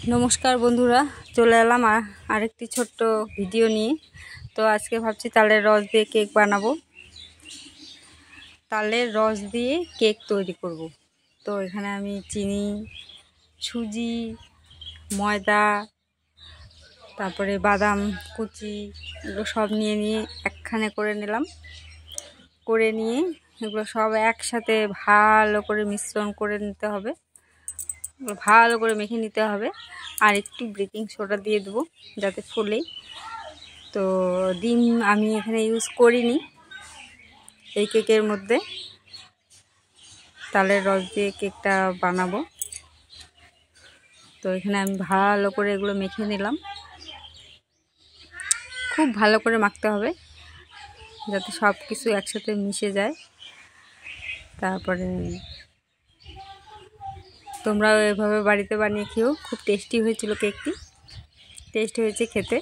নমস্কার বন্ধুরা, চলে এলাম আরেকটি ছোট্ট ভিডিও নিয়ে। তো আজকে ভাবছি তালের রস দিয়ে কেক বানাবো। তালের রস দিয়ে কেক তৈরি করব। তো এখানে আমি চিনি, সুজি, ময়দা, তারপরে বাদাম কুচি, এগুলো সব নিয়ে একখানে করে নিলাম। করে নিয়ে এগুলো সব একসাথে ভালো করে মিশ্রণ করে নিতে হবে, ভালো করে মেখে নিতে হবে। আর একটু বেকিং সোডা দিয়ে দেবো যাতে ফোলে। তো ডিম আমি এখানে ইউজ করিনি এই কেকের মধ্যে। তালের রস দিয়ে কেকটা বানাবো। তো এখানে আমি ভালো করে এগুলো মেখে নিলাম। খুব ভালো করে মাখতে হবে যাতে সব কিছু একসাথে মিশে যায়। তারপরে তোমরাও এভাবে বাড়িতে বানিয়ে খেও। খুব টেস্টি হয়েছিল কেকটি, টেস্ট হয়েছে খেতে।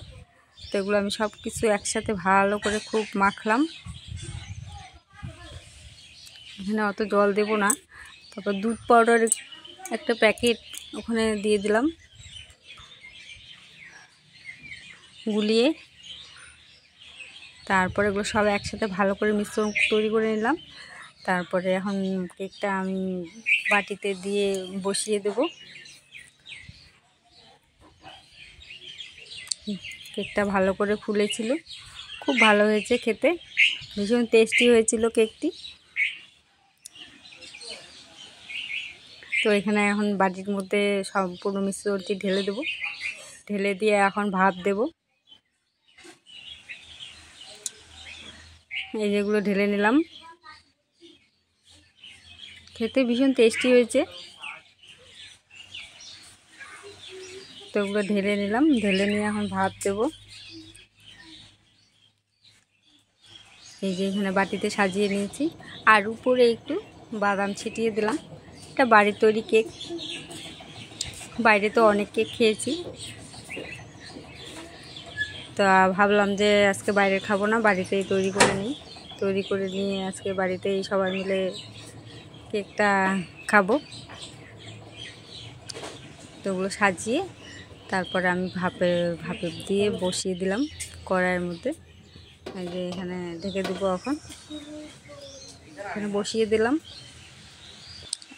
তো এগুলো আমি সব কিছু একসাথে ভালো করে খুব মাখলাম। এখানে অত জল দেব না। তারপর দুধ পাউডার একটা প্যাকেট ওখানে দিয়ে দিলাম গুলিয়ে। তারপরে এগুলো সব একসাথে ভালো করে মিশ্রণ তৈরি করে নিলাম। তারপরে এখন কেকটা আমি বাটিতে দিয়ে বসিয়ে দেব। কেকটা ভালো করে ফুলেছিল, খুব ভালো হয়েছে খেতে, ভীষণ টেস্টি হয়েছিল কেকটি। তো এখানে এখন বাটির মধ্যে সম্পূর্ণ মিশ্রণটি ঢেলে দেব। ঢেলে দিয়ে এখন ভাপ দেব। এই যেগুলো ঢেলে নিলাম। খেতে ভীষণ টেস্টি হয়েছে। তো ওগুলো ঢেলে নিলাম, ঢেলে নিয়ে এখন ভাপ দেব। এই যে এখানে বাটিতে সাজিয়ে নিয়েছি। আর উপরে একটু বাদাম ছিটিয়ে দিলাম। এটা বাড়ির তৈরি কেক, বাইরে তো অনেক কেক খেয়েছি। তো ভাবলাম যে আজকে বাইরে খাবো না, বাড়িতেই তৈরি করে নিই। তৈরি করে নিয়ে আজকে বাড়িতেই সবাই মিলে কেকটা খাবো। তো ওগুলো সাজিয়ে তারপরে আমি ভাপে দিয়ে বসিয়ে দিলাম কড়াইয়ের মধ্যে। এই যে এখানে ঢেকে দেবো। এখন এখানে বসিয়ে দিলাম।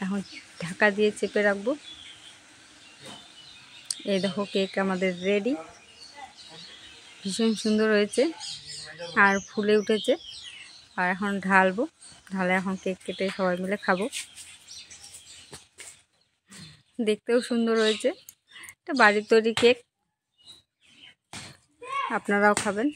এখন ঢাকা দিয়ে চেপে রাখবো। এই দেখো কেক আমাদের রেডি। ভীষণ সুন্দর হয়েছে আর ফুলে উঠেছে। আর এখন ঢালবো। ঢালে এখন কেক কেটে সবাই মিলে খাবো। দেখতেও সুন্দর হয়েছে। এটা বাড়ির তৈরি কেক, আপনারাও খাবেন।